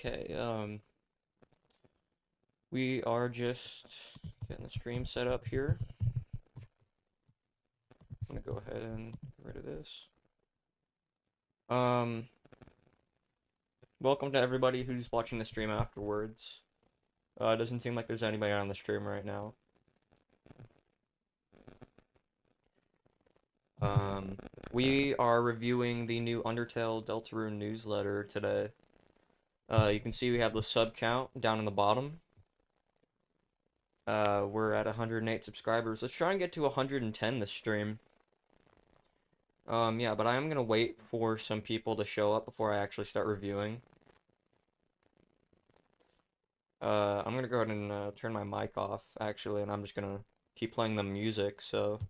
Okay, we are just getting the stream set up here. I'm gonna go ahead and get rid of this. Um, Welcome to everybody who's watching the stream afterwards. It doesn't seem like there's anybody on the stream right now. We are reviewing the new Undertale Deltarune Newsletter today. You can see we have the sub count down in the bottom. We're at 108 subscribers. Let's try and get to 110 this stream. Yeah, but I am gonna wait for some people to show up before I actually start reviewing. I'm gonna go ahead and turn my mic off, actually, and I'm just gonna keep playing the music, so...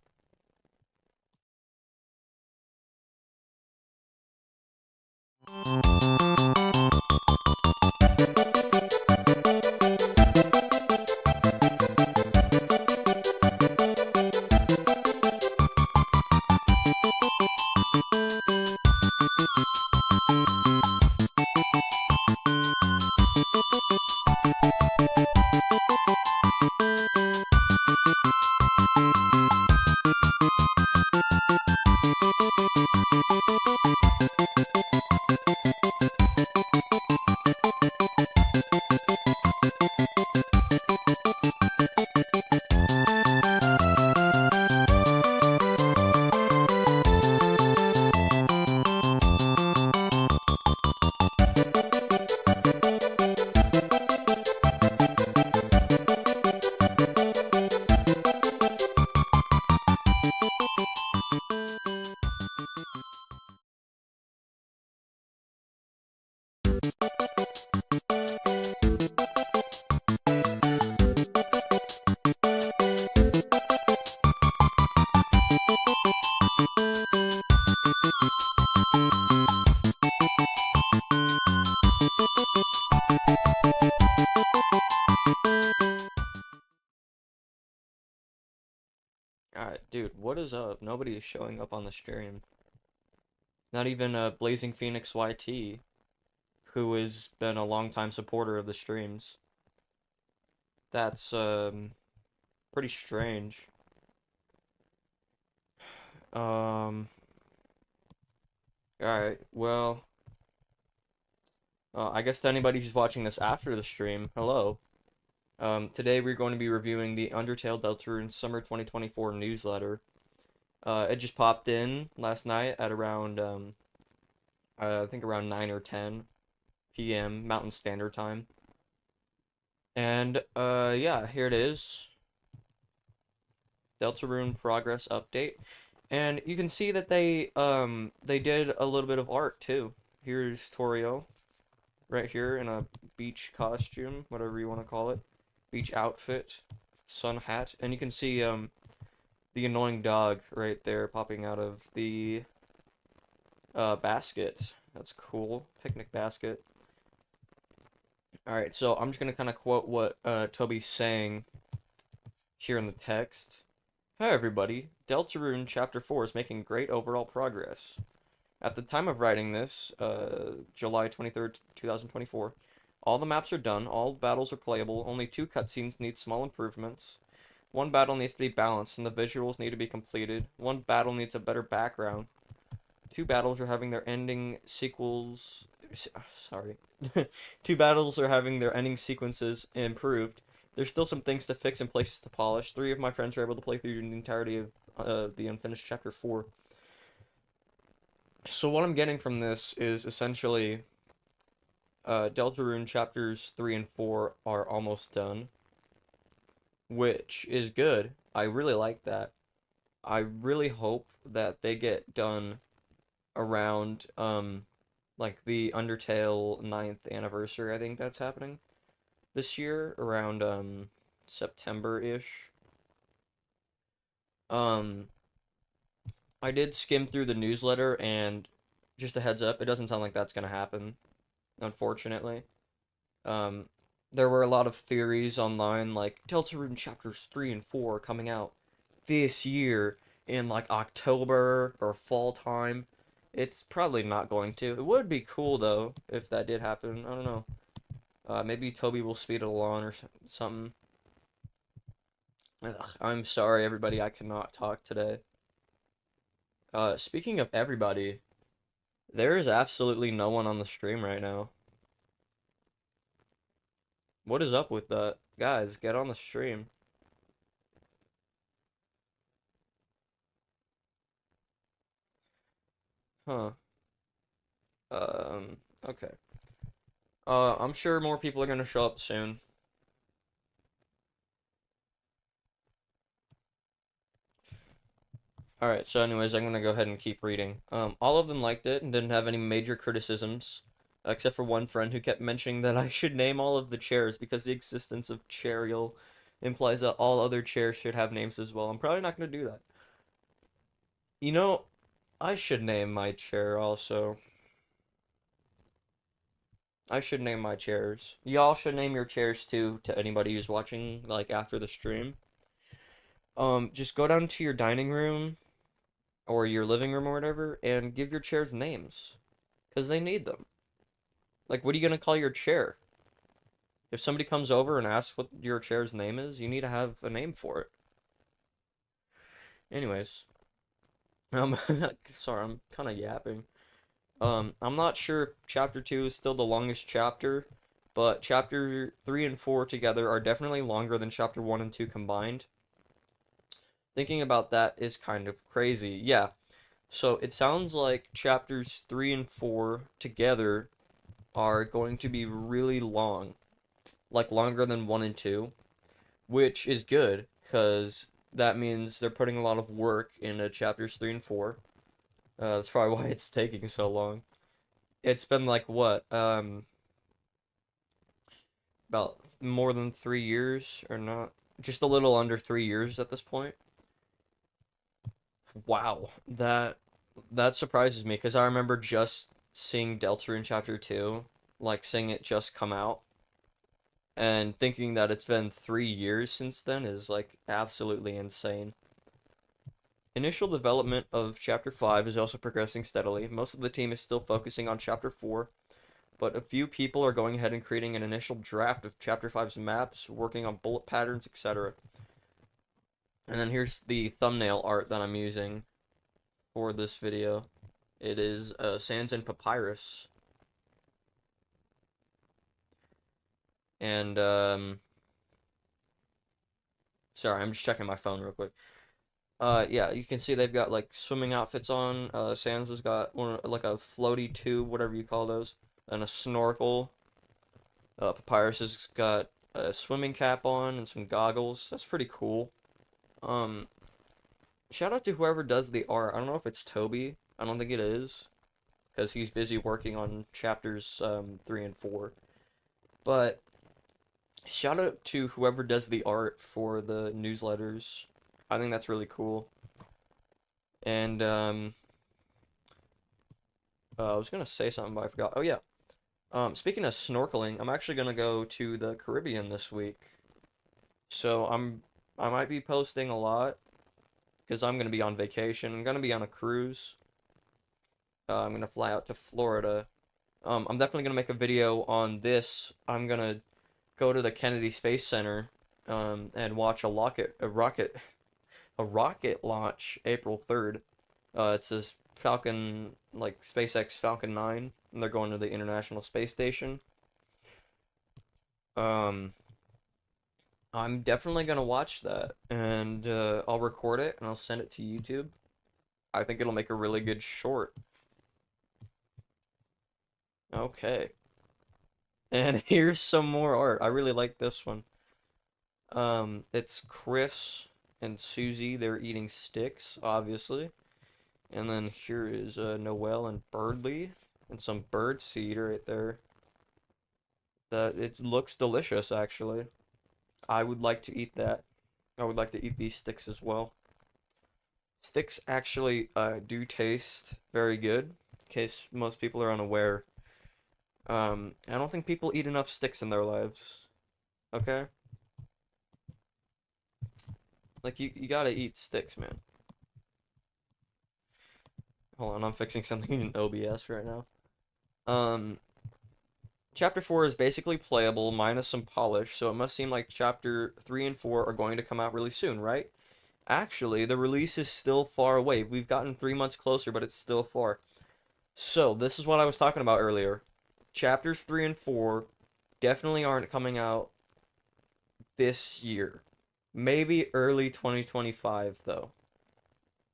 Alright, dude, what is up? Nobody is showing up on the stream. Not even Blazing Phoenix YT, who has been a longtime supporter of the streams. That's, pretty strange. Alright, well... I guess to anybody who's watching this after the stream, hello. Today we're going to be reviewing the Undertale Deltarune Summer 2024 newsletter. It just popped in last night at around, I think around 9 or 10 p.m. Mountain Standard Time. And, yeah, here it is. Deltarune Progress Update. And you can see that they did a little bit of art, too. Here's Torio, right here in a beach costume, whatever you want to call it. Beach outfit, sun hat, and you can see the annoying dog right there popping out of the basket. That's cool. Picnic basket. Alright, so I'm just gonna kind of quote what Toby's saying here in the text. Hi everybody, Deltarune Chapter 4 is making great overall progress. At the time of writing this, July 23rd, 2024, all the maps are done, all battles are playable, only 2 cutscenes need small improvements. 1 battle needs to be balanced and the visuals need to be completed. 1 battle needs a better background. 2 battles are having their ending sequels... Sorry. 2 battles are having their ending sequences improved. There's still some things to fix and places to polish. 3 of my friends were able to play through the entirety of the unfinished Chapter 4. So what I'm getting from this is essentially... Deltarune Chapters 3 and 4 are almost done, which is good. I really like that. I really hope that they get done around, like the Undertale 9th anniversary. I think that's happening this year, around, September-ish. I did skim through the newsletter, and just a heads up, it doesn't sound like that's gonna happen, unfortunately. There were a lot of theories online, like, Deltarune Chapters 3 and 4 coming out this year in, like, October or fall time. It's probably not going to. It would be cool, though, if that did happen. I don't know. Maybe Toby will speed it along or something. Ugh, I'm sorry, everybody. I cannot talk today. Speaking of everybody, there is absolutely no one on the stream right now. What is up with that? Guys, get on the stream. Huh. Okay. I'm sure more people are gonna show up soon. Alright, so anyways, I'm gonna go ahead and keep reading. All of them liked it and didn't have any major criticisms, except for one friend who kept mentioning that I should name all of the chairs because the existence of Chairial implies that all other chairs should have names as well. I'm probably not gonna do that. You know, I should name my chair also. I should name my chairs. Y'all should name your chairs too, to anybody who's watching, like, after the stream. Just go down to your dining room or your living room or whatever and give your chairs names. Because they need them. Like, what are you gonna call your chair? If somebody comes over and asks what your chair's name is, you need to have a name for it. Anyways. Sorry, I'm kind of yapping. I'm not sure if chapter 2 is still the longest chapter, but chapter 3 and 4 together are definitely longer than chapter 1 and 2 combined. Thinking about that is kind of crazy. Yeah, so it sounds like chapters 3 and 4 together are going to be really long, like longer than 1 and 2, which is good because that means they're putting a lot of work into chapters 3 and 4. That's probably why it's taking so long. It's been like what, about more than 3 years, or not? Just a little under 3 years at this point. Wow, that surprises me because I remember just seeing Deltarune Chapter 2, like seeing it just come out, and thinking that it's been 3 years since then is like absolutely insane. Initial development of Chapter 5 is also progressing steadily. Most of the team is still focusing on Chapter 4, but a few people are going ahead and creating an initial draft of Chapter 5's maps, working on bullet patterns, etc. And then here's the thumbnail art that I'm using for this video. It is Sans and Papyrus. And, sorry, I'm just checking my phone real quick. Yeah, you can see they've got, like, swimming outfits on. Sans has got, one, like, a floaty tube, whatever you call those, and a snorkel. Papyrus has got a swimming cap on and some goggles. That's pretty cool. Um, Shout out to whoever does the art. I don't know if it's Toby. I don't think it is, because he's busy working on chapters 3 and 4. But shout out to whoever does the art for the newsletters. I think that's really cool. And I was gonna say something, but I forgot. Oh yeah. Speaking of snorkeling, I'm actually gonna go to the Caribbean this week. So I might be posting a lot because I'm gonna be on vacation. I'm gonna be on a cruise. I'm gonna fly out to Florida. I'm definitely gonna make a video on this. I'm gonna go to the Kennedy Space Center, and watch a rocket launch April 3rd. It's this Falcon, like SpaceX Falcon 9, and they're going to the International Space Station. Um, I'm definitely gonna watch that, and I'll record it and I'll send it to YouTube. I think it'll make a really good short. Okay. And here's some more art. I really like this one. It's Chris and Susie. They're eating sticks, obviously. And then here is Noelle and Birdly, and some bird seed right there. That it looks delicious, actually. I would like to eat that. I would like to eat these sticks as well. Sticks actually do taste very good, in case most people are unaware. I don't think people eat enough sticks in their lives. Okay? Like, you gotta eat sticks, man. Hold on, I'm fixing something in OBS right now. Um, Chapter 4 is basically playable minus some polish, so it must seem like Chapter 3 and 4 are going to come out really soon, right? Actually, the release is still far away. We've gotten 3 months closer, but it's still far. So, this is what I was talking about earlier. Chapters 3 and 4 definitely aren't coming out this year. Maybe early 2025, though.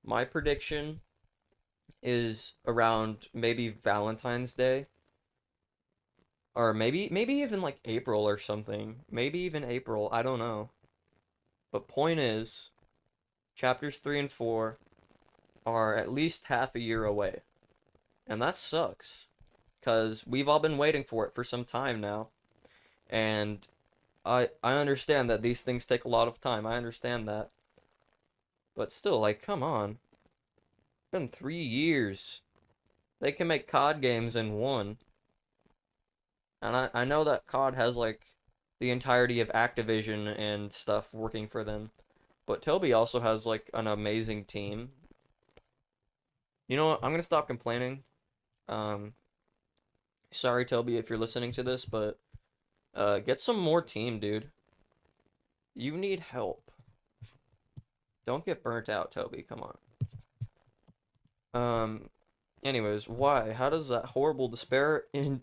My prediction is around maybe Valentine's Day, or maybe even like April or something. Maybe even April, I don't know. But point is, chapters 3 and 4 are at least half a year away. And that sucks, because we've all been waiting for it for some time now. And I understand that these things take a lot of time. I understand that. But still, like, come on. It's been 3 years. They can make COD games in one. And I know that COD has, like, the entirety of Activision and stuff working for them. But Toby also has, like, an amazing team. You know what? I'm gonna stop complaining. Um, Sorry, Toby, if you're listening to this, but get some more team, dude. You need help. Don't get burnt out, Toby. Come on. Um, Anyways, why? How does that horrible despair in...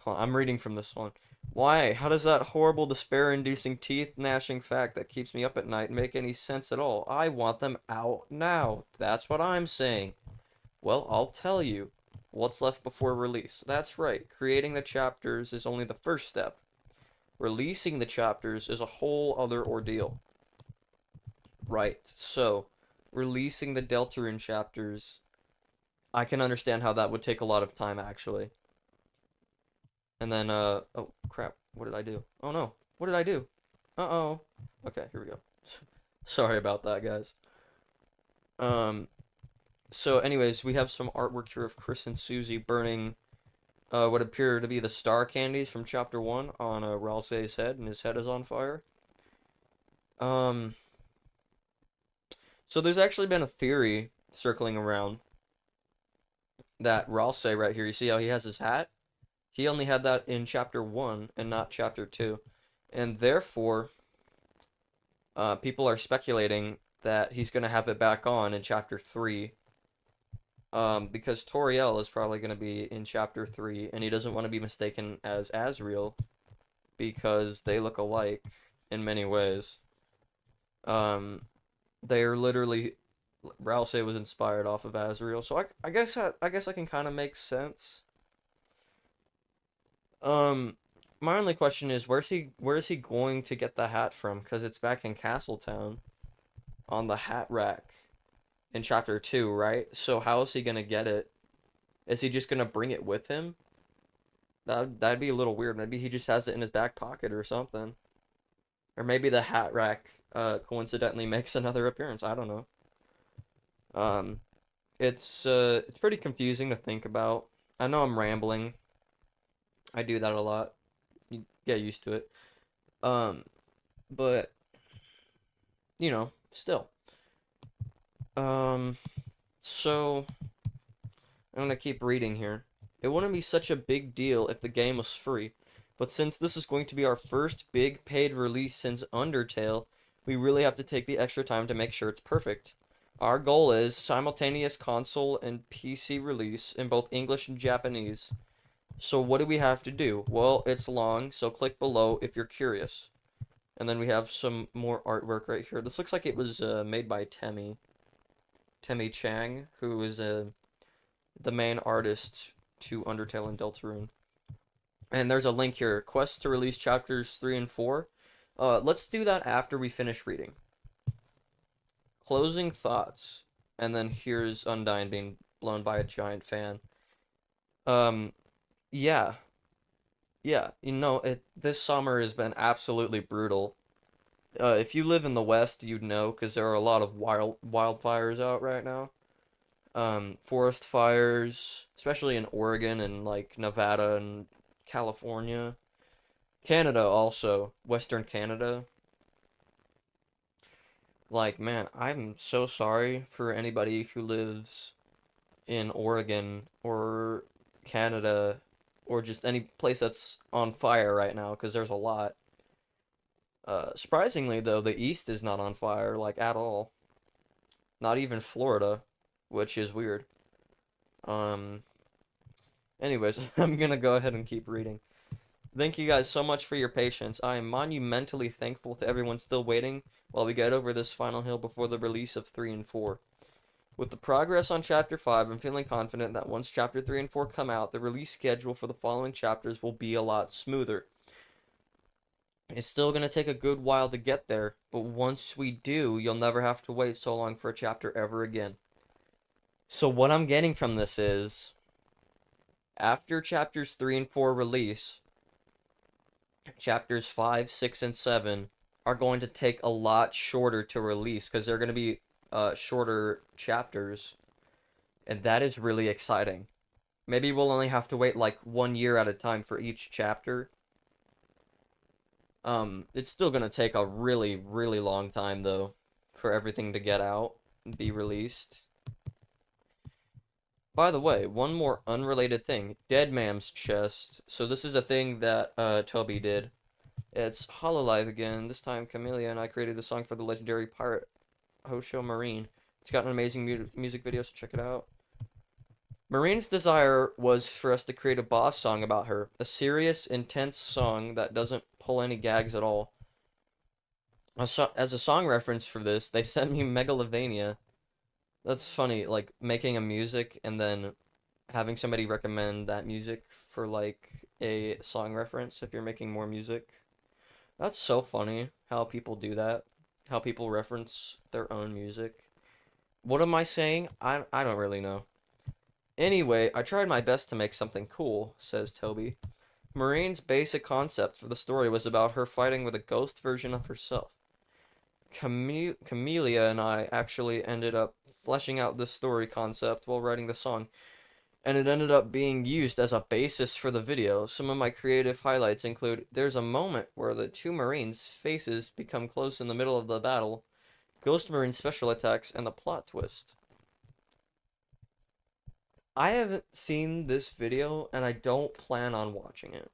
Hold on, I'm reading from this one. Why? How does that horrible despair-inducing teeth-gnashing fact that keeps me up at night make any sense at all? I want them out now. That's what I'm saying. Well, I'll tell you. What's left before release? That's right. Creating the chapters is only the first step. Releasing the chapters is a whole other ordeal. Right. So, releasing the Deltarune chapters, I can understand how that would take a lot of time, actually. And then, oh, crap. What did I do? Oh, no. What did I do? Uh-oh. Okay, here we go. Sorry about that, guys. Um, so anyways, we have some artwork here of Chris and Susie burning what appear to be the star candies from Chapter 1 on Ralsei's head, and his head is on fire. Um, so there's actually been a theory circling around that Ralsei right here, you see how he has his hat? He only had that in Chapter 1 and not Chapter 2. And therefore, people are speculating that he's going to have it back on in Chapter 3. Because Toriel is probably going to be in Chapter 3, and he doesn't want to be mistaken as Asriel, because they look alike in many ways. They are literally... Ralsei was inspired off of Asriel, so I guess I can kind of make sense. My only question is, where is he going to get the hat from? Because it's back in Castletown on the hat rack in Chapter 2, right? So how is he gonna get it? Is he just gonna bring it with him? That'd be a little weird. Maybe he just has it in his back pocket or something. Or maybe the hat rack coincidentally makes another appearance. I don't know. Um, it's pretty confusing to think about. I know I'm rambling. I do that a lot. You get used to it. Um, but still. Um, so I'm gonna keep reading here. It wouldn't be such a big deal if the game was free, but since this is going to be our first big paid release since Undertale, we really have to take the extra time to make sure it's perfect. Our goal is simultaneous console and PC release in both English and Japanese. So what do we have to do? Well, it's long, so click below if you're curious. And then we have some more artwork right here. This looks like it was made by Temmie Chang, who is the main artist to Undertale and Deltarune. And there's a link here. Quest to release chapters 3 and 4. Let's do that after we finish reading. Closing thoughts. And then here's Undyne being blown by a giant fan. Yeah. Yeah, this summer has been absolutely brutal. If you live in the West, you'd know, because there are a lot of wildfires out right now. Forest fires, especially in Oregon and, like, Nevada and California. Canada also, Western Canada. Like, man, I'm so sorry for anybody who lives in Oregon or Canada or just any place that's on fire right now, because there's a lot. Surprisingly, though, the East is not on fire, like, at all. Not even Florida, which is weird. Um, Anyways, I'm gonna go ahead and keep reading. Thank you guys so much for your patience. I am monumentally thankful to everyone still waiting while we get over this final hill before the release of 3 and 4. With the progress on Chapter 5, I'm feeling confident that once Chapter 3 and 4 come out, the release schedule for the following chapters will be a lot smoother. It's still going to take a good while to get there, but once we do, you'll never have to wait so long for a chapter ever again. So what I'm getting from this is, after Chapters 3 and 4 release, Chapters 5, 6, and 7 are going to take a lot shorter to release, because they're going to be shorter chapters, and that is really exciting. Maybe we'll only have to wait like 1 year at a time for each chapter. It's still gonna take a really, really long time though for everything to get out and be released. By the way, one more unrelated thing. Dead Man's Chest. So this is a thing that Toby did. It's Hololive again. This time Camellia and I created the song for the legendary pirate Hosho Marine. It's got an amazing music video, so check it out. Marine's desire was for us to create a boss song about her. A serious, intense song that doesn't pull any gags at all. As a song reference for this, they sent me Megalovania. That's funny, like, making a music and then having somebody recommend that music for, like, a song reference if you're making more music. That's so funny how people do that. How people reference their own music. What am I saying? I don't really know. Anyway, I tried my best to make something cool, says Toby. Marine's basic concept for the story was about her fighting with a ghost version of herself. Camellia and I actually ended up fleshing out this story concept while writing the song, and it ended up being used as a basis for the video. Some of my creative highlights include there's a moment where the two Marines' faces become close in the middle of the battle, Ghost Marine special attacks, and the plot twist. I haven't seen this video, and I don't plan on watching it.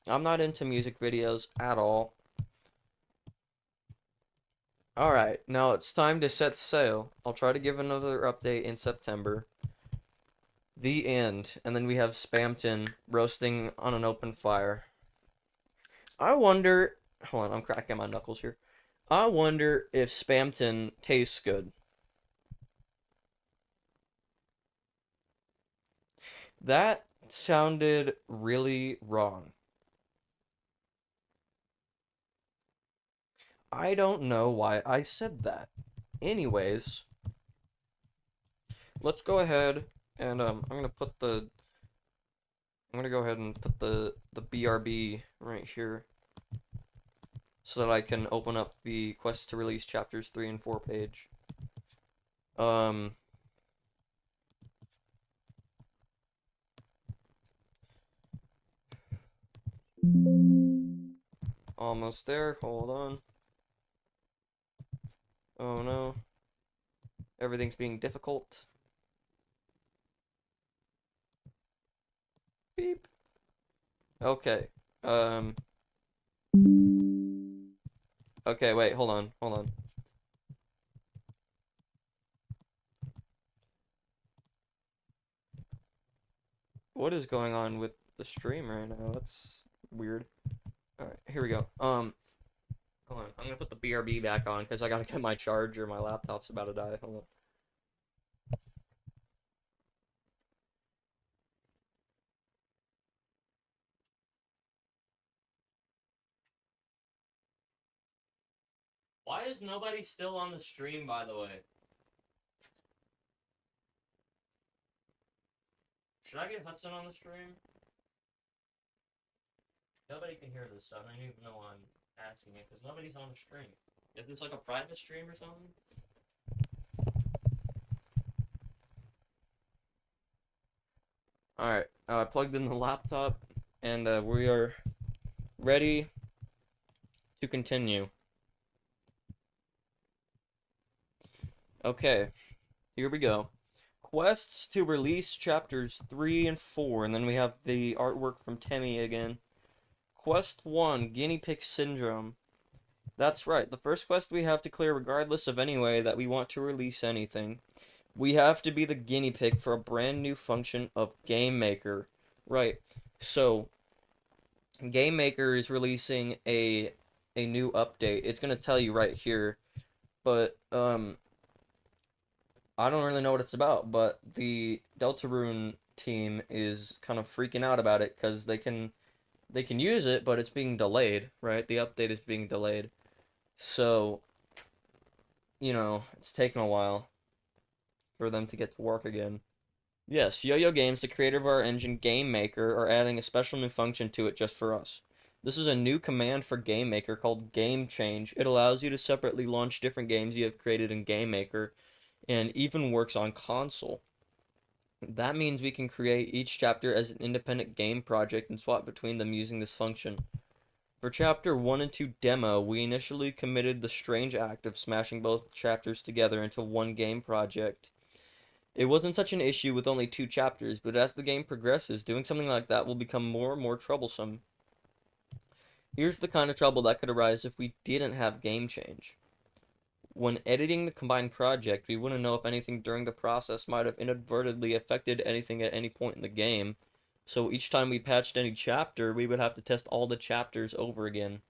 I'm not into music videos at all. Alright, now it's time to set sail. I'll try to give another update in September. The end. And then we have Spamton roasting on an open fire. I wonder... Hold on, I'm cracking my knuckles here. I wonder if Spamton tastes good. That sounded really wrong. I don't know why I said that. Anyways, let's go ahead and I'm gonna go ahead and put the BRB right here so that I can open up the quest to release chapters 3 and 4 page. Almost there. Hold on. Oh no. Everything's being difficult. Beep. Okay. Okay, wait, hold on. What is going on with the stream right now? That's weird. Alright, here we go. Hold on. I'm gonna put the BRB back on because I gotta get my charger. My laptop's about to die. Hold on. Why is nobody still on the stream, by the way? Should I get Hudson on the stream? Nobody can hear this, so I don't even know why I'm asking it, because nobody's on the stream. Is this like a private stream or something? Alright, I plugged in the laptop, and we are ready to continue. Okay, here we go. quests to release chapters 3 and 4, and then we have the artwork from Timmy again. Quest 1, Guinea Pig Syndrome. That's right, the first quest we have to clear regardless of any way that we want to release anything. We have to be the guinea pig for a brand new function of Game Maker. Right, so Game Maker is releasing a new update. It's gonna tell you right here, but I don't really know what it's about, but the Deltarune team is kind of freaking out about it because they can use it, but it's being delayed, right? The update is being delayed. So, it's taking a while for them to get to work again. Yes, Yo-Yo Games, the creator of our engine Game Maker, are adding a special new function to it just for us. This is a new command for Game Maker called Game Change. It allows you to separately launch different games you have created in Game Maker, and even works on console. That means we can create each chapter as an independent game project and swap between them using this function. For Chapter 1 and 2 demo, we initially committed the strange act of smashing both chapters together into one game project. It wasn't such an issue with only 2 chapters, but as the game progresses, doing something like that will become more and more troublesome. Here's the kind of trouble that could arise if we didn't have game change. When editing the combined project, we wouldn't know if anything during the process might have inadvertently affected anything at any point in the game, so each time we patched any chapter, we would have to test all the chapters over again.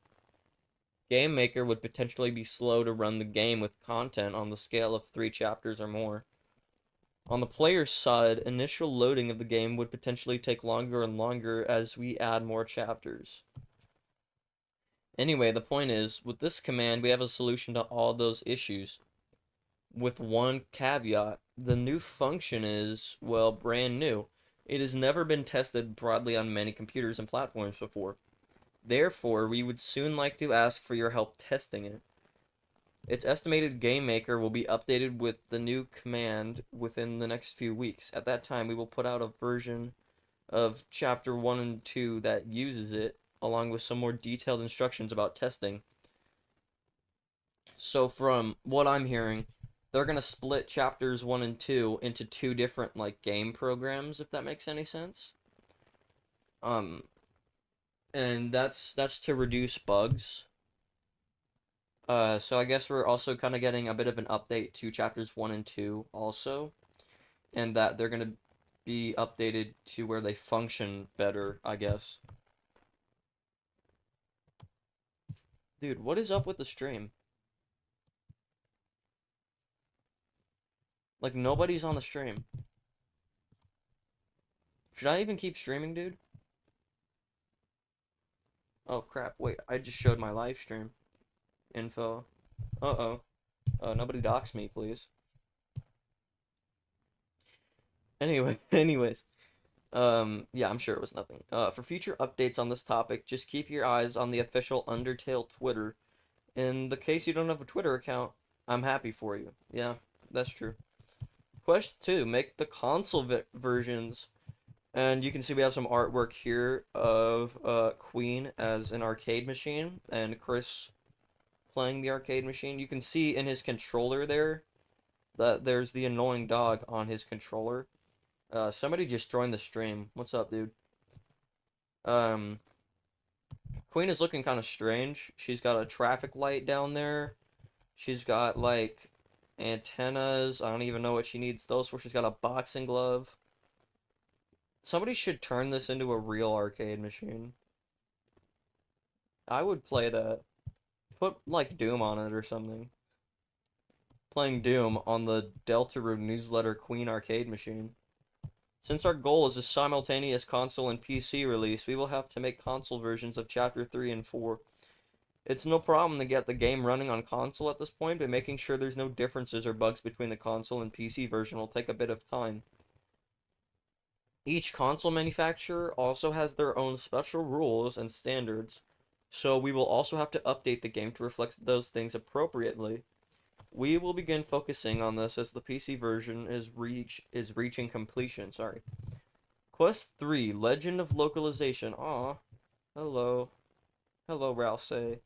Game Maker would potentially be slow to run the game with content on the scale of 3 chapters or more. On the player's side, initial loading of the game would potentially take longer and longer as we add more chapters. Anyway, the point is, with this command, we have a solution to all those issues. With one caveat, the new function is, well, brand new. It has never been tested broadly on many computers and platforms before. Therefore, we would soon like to ask for your help testing it. It's estimated Game Maker will be updated with the new command within the next few weeks. At that time, we will put out a version of Chapter 1 and 2 that uses it, along with some more detailed instructions about testing. So from what I'm hearing, they're going to split Chapters 1 and 2 into 2 different, game programs, if that makes any sense. And that's to reduce bugs. So I guess we're also kind of getting a bit of an update to Chapters 1 and 2 also, and that they're going to be updated to where they function better, I guess. Dude, what is up with the stream? Like, nobody's on the stream. Should I even keep streaming, dude? Oh, crap. Wait, I just showed my live stream info. Uh-oh. Nobody dox me, please. Anyways. Yeah, I'm sure it was nothing. For future updates on this topic, just keep your eyes on the official Undertale Twitter. In the case you don't have a Twitter account, I'm happy for you. Yeah, that's true. Quest 2, make the console versions. And you can see we have some artwork here of Queen as an arcade machine, and Chris playing the arcade machine. You can see in his controller there that there's the annoying dog on his controller. Somebody just joined the stream. What's up, dude? Queen is looking kind of strange. She's got a traffic light down there. She's got, antennas. I don't even know what she needs those for. She's got a boxing glove. Somebody should turn this into a real arcade machine. I would play that. Put, Doom on it or something. Playing Doom on the Deltarune Newsletter Queen arcade machine. Since our goal is a simultaneous console and PC release, we will have to make console versions of Chapter 3 and 4. It's no problem to get the game running on console at this point, but making sure there's no differences or bugs between the console and PC version will take a bit of time. Each console manufacturer also has their own special rules and standards, so we will also have to update the game to reflect those things appropriately. We will begin focusing on this as the PC version is reaching completion. Quest 3, Legend of Localization. Aw. Hello. Hello, Ralsei.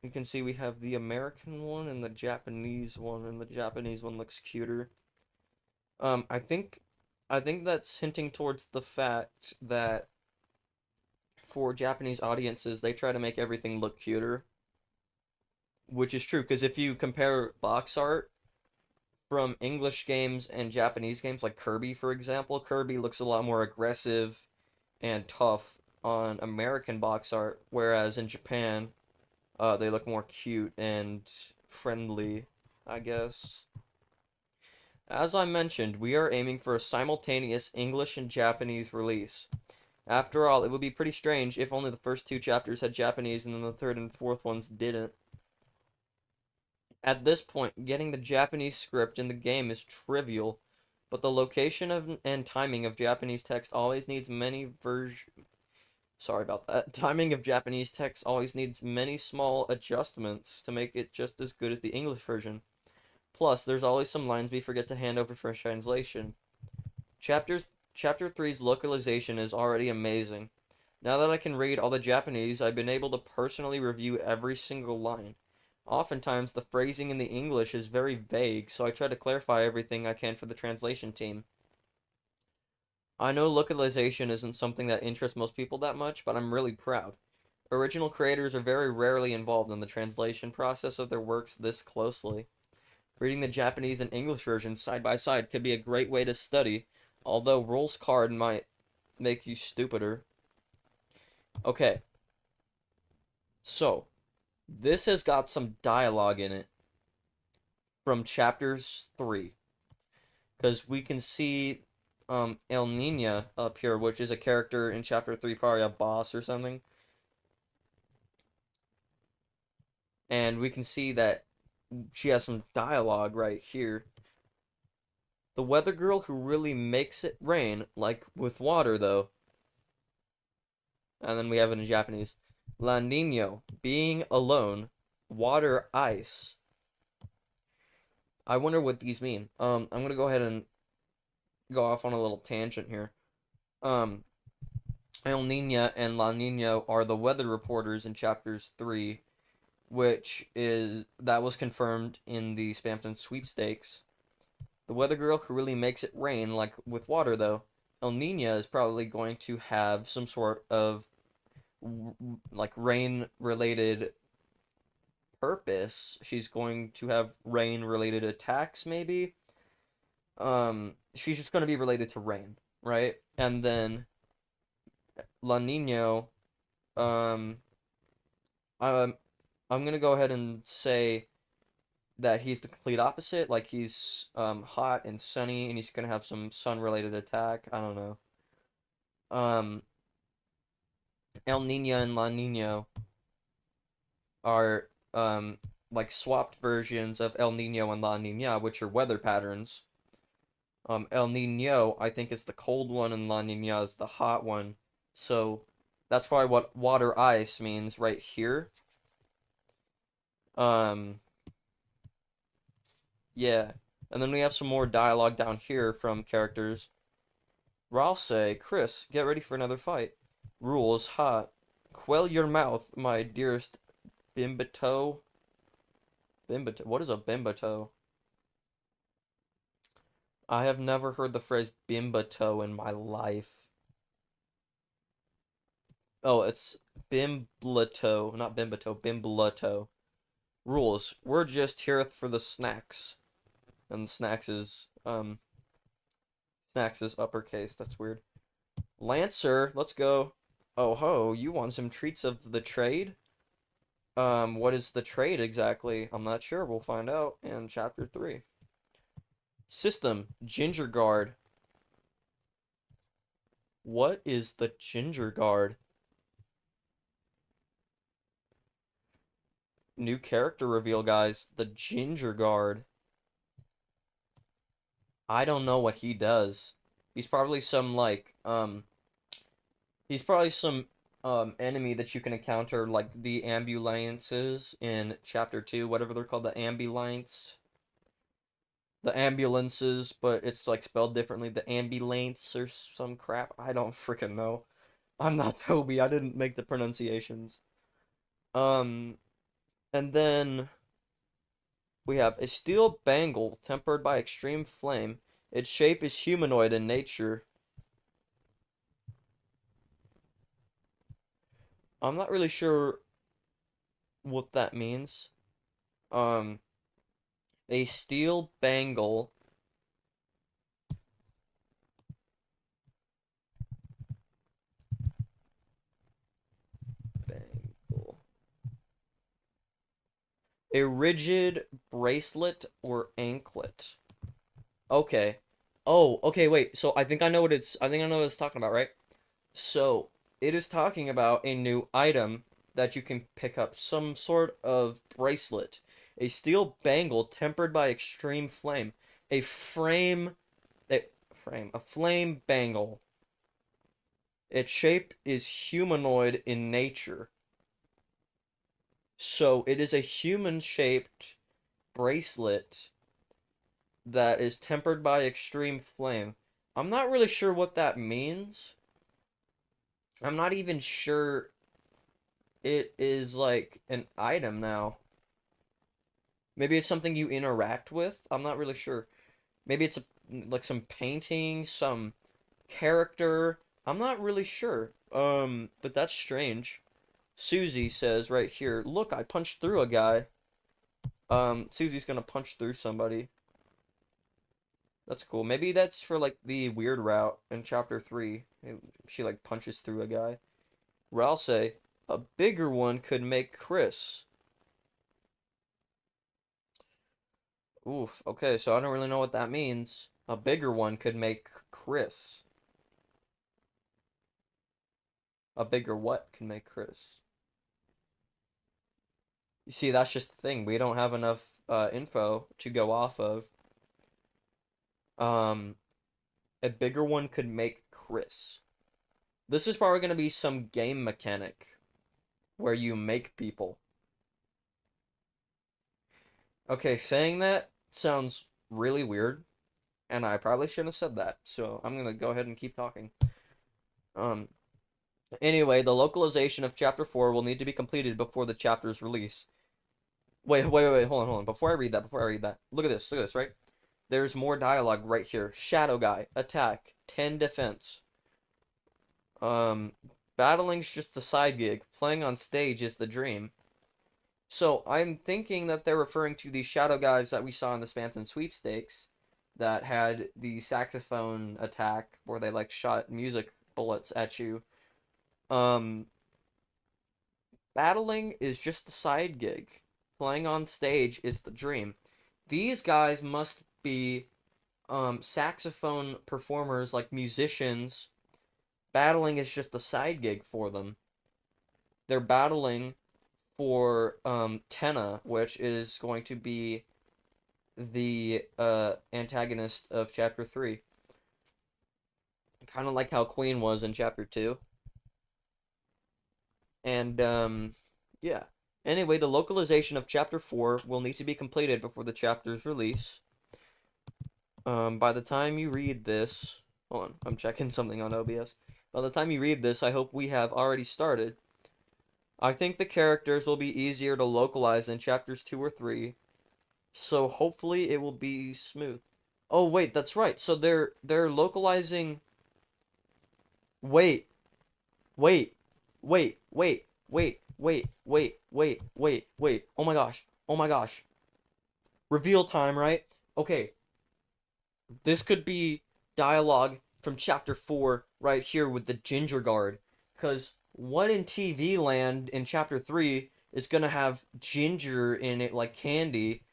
You can see we have the American one and the Japanese one, and the Japanese one looks cuter. Um, I think I think that's hinting towards the fact that for Japanese audiences, they try to make everything look cuter, which is true because if you compare box art from English games and Japanese games like Kirby, for example, Kirby looks a lot more aggressive and tough on American box art, whereas in Japan, they look more cute and friendly, I guess. As I mentioned, we are aiming for a simultaneous English and Japanese release. After all, it would be pretty strange if only the first two chapters had Japanese and then the third and fourth ones didn't. At this point, getting the Japanese script in the game is trivial, but the location of and timing of Japanese text always needs many Sorry about that. Timing of Japanese text always needs many small adjustments to make it just as good as the English version. Plus, there's always some lines we forget to hand over for translation. Chapter three's localization is already amazing. Now that I can read all the Japanese, I've been able to personally review every single line. Oftentimes, the phrasing in the English is very vague, so I try to clarify everything I can for the translation team. I know localization isn't something that interests most people that much, but I'm really proud. Original creators are very rarely involved in the translation process of their works this closely. Reading the Japanese and English versions side by side could be a great way to study, although Rules Card might make you stupider. Okay, so this has got some dialogue in it from chapters 3, because we can see El Nina up here, which is a character in chapter 3, probably a boss or something, and we can see that she has some dialogue right here. The weather girl who really makes it rain, like with water though. And then we have it in Japanese. La Nino, being alone, water ice. I wonder what these mean. I'm gonna go ahead and go off on a little tangent here. Um, El Nina and La Nina are the weather reporters in chapters 3, that was confirmed in the Spamton sweepstakes. The weather girl who really makes it rain, like with water though. El Nina is probably going to have some sort of like rain related purpose. She's going to have rain related attacks maybe. She's just going to be related to rain, right? And then La Nino, um I'm I'm going to go ahead and say that he's the complete opposite. Like he's hot and sunny and he's going to have some sun related attack. I don't know. Um El Nino and La Nino are like swapped versions of El Nino and La Nina, which are weather patterns. El Nino, I think, is the cold one, and La Nina is the hot one. So that's probably what water ice means right here. Um, yeah. And then we have some more dialogue down here from characters. Ralsei, Chris, get ready for another fight. Rules, hot. Quell your mouth, my dearest Bimbato. Bimbato. What is a Bimbato? I have never heard the phrase bimbato in my life. Oh, it's bimblato, not bimbato, bimblato. Rules. We're just here for the snacks. And snacks is uppercase. That's weird. Lancer, let's go. Oh ho, you want some treats of the trade? What is the trade exactly? I'm not sure. We'll find out in chapter 3. System, Ginger Guard. What is the Ginger Guard? New character reveal, guys. The Ginger Guard. I don't know what he does. He's probably some he's probably some enemy that you can encounter like the ambulances in chapter 2, whatever they're called, the ambulances, but it's like spelled differently, the ambulance or some crap. I don't freaking know. I'm not Toby. I didn't make the pronunciations. Um and then we have a steel bangle tempered by extreme flame Its shape is humanoid in nature. I'm not really sure what that means. Um, a steel bangle. A rigid bracelet or anklet. Okay. Oh, okay, wait. So I think I know what it's talking about, right? So, it is talking about a new item that you can pick up, some sort of bracelet, a steel bangle tempered by extreme flame, a frame, a flame bangle. Its shape is humanoid in nature. So, it is a human-shaped bracelet that is tempered by extreme flame. I'm not really sure what that means. I'm not even sure it is like an item now. Maybe it's something you interact with. I'm not really sure. Maybe it's like some painting, some character. I'm not really sure. But that's strange. Susie says right here, "Look, I punched through a guy." Susie's gonna punch through somebody. That's cool. Maybe that's for like the weird route in chapter 3. She like punches through a guy. Ral say, "A bigger one could make Chris." Oof, okay, so I don't really know what that means. A bigger one could make Chris. A bigger what can make Chris? You see, that's just the thing. We don't have enough info to go off of. Um, a bigger one could make Chris. This is probably going to be some game mechanic where you make people. Okay, saying that sounds really weird, and I probably shouldn't have said that, so I'm going to go ahead and keep talking. Um, Anyway, the localization of Chapter 4 will need to be completed before the chapter's release. Wait, hold on. Before I read that, look at this, right? There's more dialogue right here. Shadow Guy, attack, 10 defense. Um, Battling's just a side gig. Playing on stage is the dream. So I'm thinking that they're referring to the Shadow Guys that we saw in the Spamton sweepstakes that had the saxophone attack where they like shot music bullets at you. Um, Battling is just a side gig. Playing on stage is the dream. These guys must be saxophone performers, like musicians. Battling is just a side gig for them. They're battling for Tenna, which is going to be the antagonist of Chapter 3. Kind of like how Queen was in Chapter 2. And, yeah. Anyway, the localization of Chapter 4 will need to be completed before the chapter's release. By the time you read this... Hold on, I'm checking something on OBS. By the time you read this, I hope we have already started. I think the characters will be easier to localize in Chapters 2 or 3, so hopefully it will be smooth. Oh, wait, that's right. So they're localizing... Wait, wait, wait. Oh my gosh. Reveal time, right? Okay, this could be dialogue from chapter 4 right here with the Ginger Guard. Because what in TV land in chapter 3 is going to have ginger in it like candy?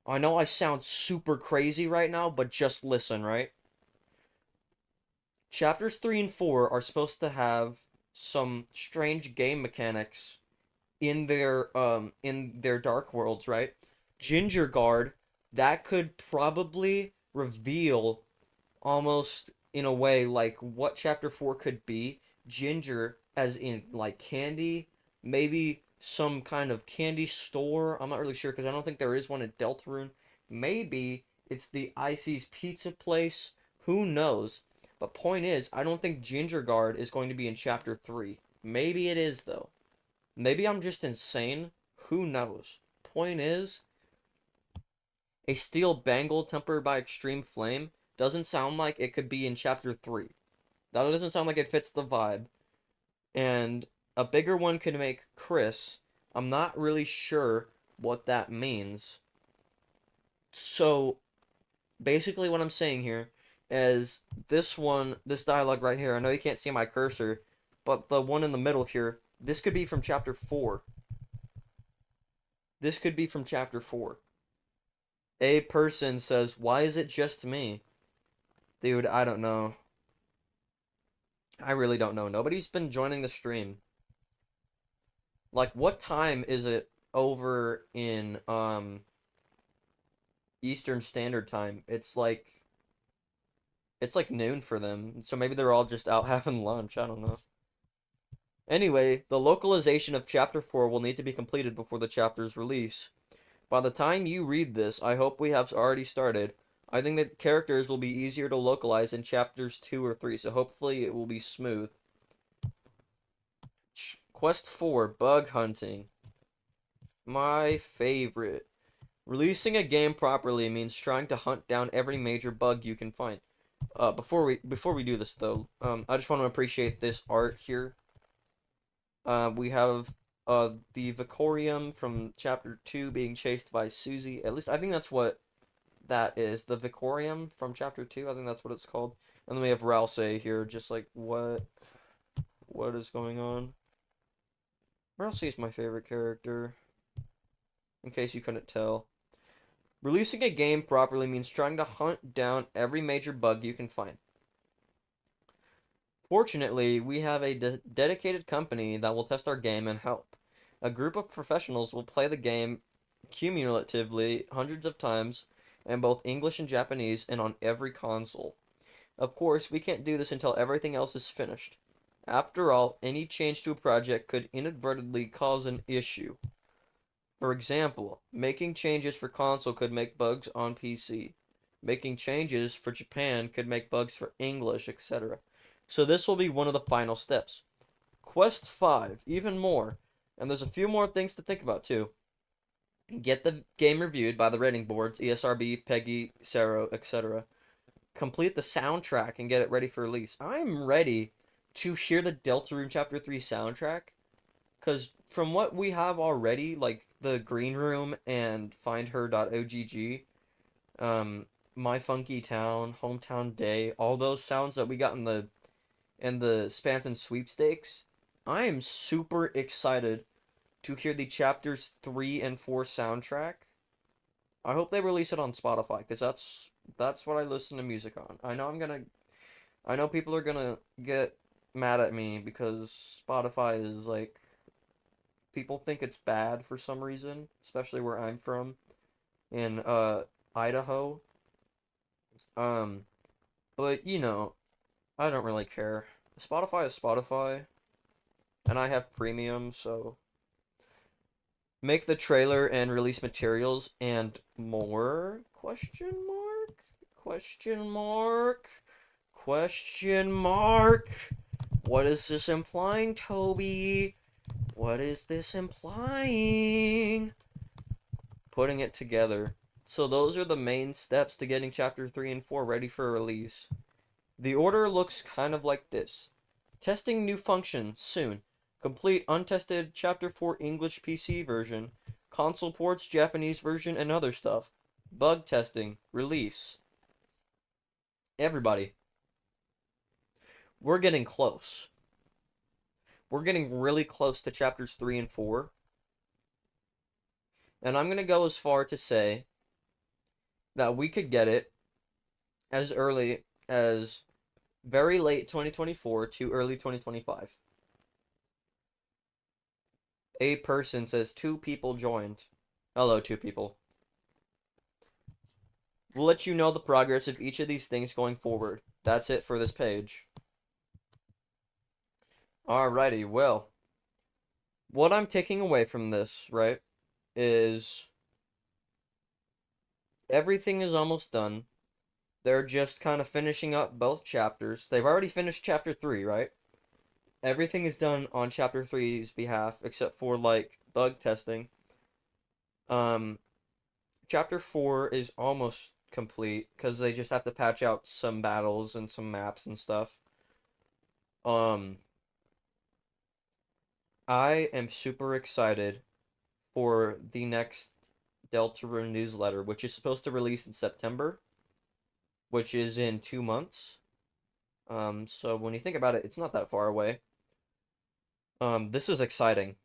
I know I sound super crazy right now, but just listen, right? Chapters 3 and 4 are supposed to have some strange game mechanics in their dark worlds, right? Ginger Guard, that could probably reveal almost in a way like what chapter 4 could be. Ginger as in like candy, maybe some kind of candy store. I'm not really sure because I don't think there is one at Deltarune. Maybe it's the Icy's pizza place. Who knows? But point is, I don't think Ginger Guard is going to be in chapter 3. Maybe it is though. Maybe I'm just insane. Who knows? Point is, a steel bangle tempered by extreme flame. doesn't sound like it could be in chapter 3. That doesn't sound like it fits the vibe. And a bigger one could make Chris. I'm not really sure what that means. So basically what I'm saying here is this dialogue right here, I know you can't see my cursor, but the one in the middle here, this could be from chapter 4. This could be from chapter 4. A person says, "Why is it just me?" Dude, I don't know. I really don't know. Nobody's been joining the stream. Like, what time is it over in Eastern Standard Time? It's like noon for them. So maybe they're all just out having lunch. I don't know. Anyway, the localization of chapter 4 will need to be completed before the chapter's release. By the time you read this, I hope we have already started. I think that characters will be easier to localize in chapters 2 or 3, so hopefully it will be smooth. Quest 4, Bug Hunting. My favorite. Releasing a game properly means trying to hunt down every major bug you can find. Before we do this though, I just want to appreciate this art here. We have the Vicorium from chapter 2 being chased by Susie. At least I think that's what that is. The Vicorium from chapter 2, I think that's what it's called. And then we have Ralsei here, just like what is going on? Ralsei is my favorite character, in case you couldn't tell. Releasing a game properly means trying to hunt down every major bug you can find. Fortunately, we have a dedicated company that will test our game and help. A group of professionals will play the game cumulatively hundreds of times in both English and Japanese and on every console. Of course, we can't do this until everything else is finished. After all, any change to a project could inadvertently cause an issue. For example, making changes for console could make bugs on PC. Making changes for Japan could make bugs for English, etc. So this will be one of the final steps. Quest 5, even more. And there's a few more things to think about too. Get the game reviewed by the rating boards, ESRB, PEGI, Sero, etc. Complete the soundtrack and get it ready for release. I'm ready to hear the Deltarune Chapter 3 soundtrack. Because from what we have already, like the Green Room and FindHer.ogg, My Funky Town, Hometown Day, all those sounds that we got in the Spanton sweepstakes, I am super excited to hear the chapters 3 and 4 soundtrack. I hope they release it on Spotify, because that's what I listen to music on. I know people are gonna get mad at me because Spotify is like, people think it's bad for some reason, especially where I'm from in Idaho. Um, but I don't really care. Spotify is Spotify, and I have premium, so make the trailer and release materials and more? Question mark? Question mark? Question mark? What is this implying, Toby? What is this implying? Putting it together. So those are the main steps to getting chapter 3 and 4 ready for release. The order looks kind of like this. Testing new function soon. Complete untested chapter 4 English PC version. Console ports, Japanese version, and other stuff. Bug testing. Release. Everybody. We're getting close. We're getting really close to chapters 3 and 4. And I'm going to go as far to say that we could get it as early as very late 2024 to early 2025. A person says 2 people joined. Hello, 2 people. We'll let you know the progress of each of these things going forward. That's it for this page. Alrighty, well, what I'm taking away from this, right, is everything is almost done. They're just kind of finishing up both chapters. They've already finished chapter 3, right? Everything is done on chapter 3's behalf, except for, like, bug testing. Chapter 4 is almost complete because they just have to patch out some battles and some maps and stuff. Um, I am super excited for the next Deltarune Newsletter, which is supposed to release in September, which is in 2 months. So when you think about it, it's not that far away. This is exciting.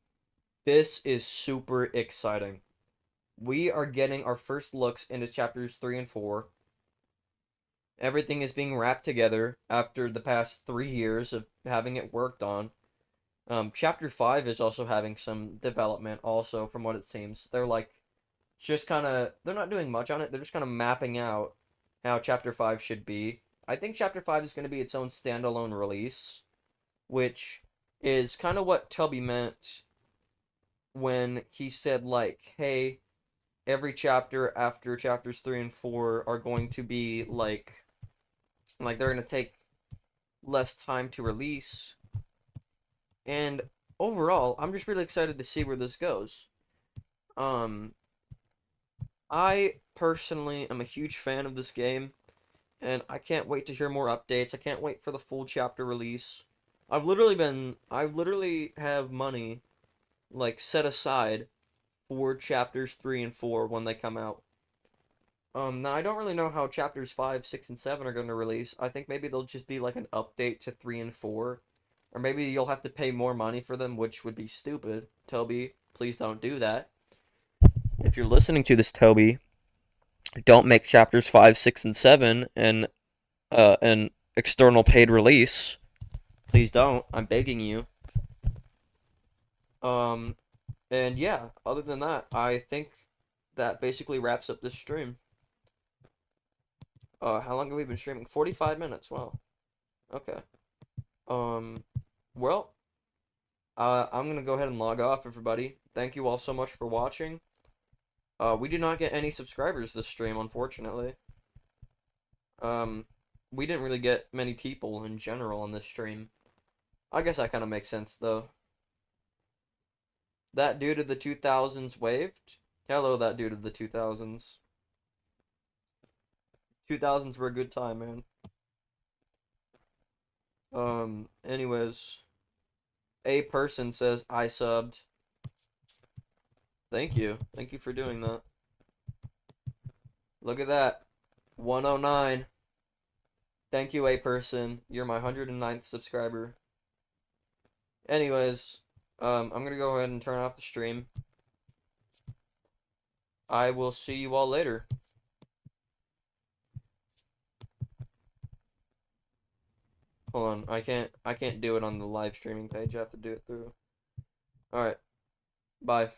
This is super exciting. We are getting our first looks into chapters 3 and 4. Everything is being wrapped together after the past 3 years of having it worked on. Chapter 5 is also having some development, also, from what it seems. They're like, just kind of, they're not doing much on it, they're just kind of mapping out how Chapter 5 should be. I think Chapter 5 is going to be its own standalone release, which is kind of what Tubby meant when he said, like, hey, every chapter after chapters 3 and 4 are going to be like they're going to take less time to release. And overall, I'm just really excited to see where this goes. Um, I personally am a huge fan of this game, and I can't wait to hear more updates. I can't wait for the full chapter release. I literally have money, like, set aside for chapters 3 and 4 when they come out. Now I don't really know how chapters 5, 6, and 7 are going to release. I think maybe they'll just be like an update to 3 and 4. Or maybe you'll have to pay more money for them, which would be stupid. Toby, please don't do that. If you're listening to this, Toby, don't make chapters 5, 6, and 7 an external paid release. Please don't. I'm begging you. Um, and yeah, other than that, I think that basically wraps up this stream. How long have we been streaming? 45 minutes. Wow. Okay. Um, well, I'm gonna go ahead and log off, everybody. Thank you all so much for watching. We did not get any subscribers this stream, unfortunately. Um, we didn't really get many people in general on this stream. I guess that kind of makes sense, though. That dude of the 2000s waved. Hello, that dude of the 2000s. 2000s were a good time, man. Anyways, a person says I subbed. Thank you. Thank you for doing that. Look at that. 109. Thank you, a person. You're my 109th subscriber. Anyways, I'm gonna go ahead and turn off the stream. I will see you all later. Hold on, I can't do it on the live streaming page. I have to do it through. Alright, bye.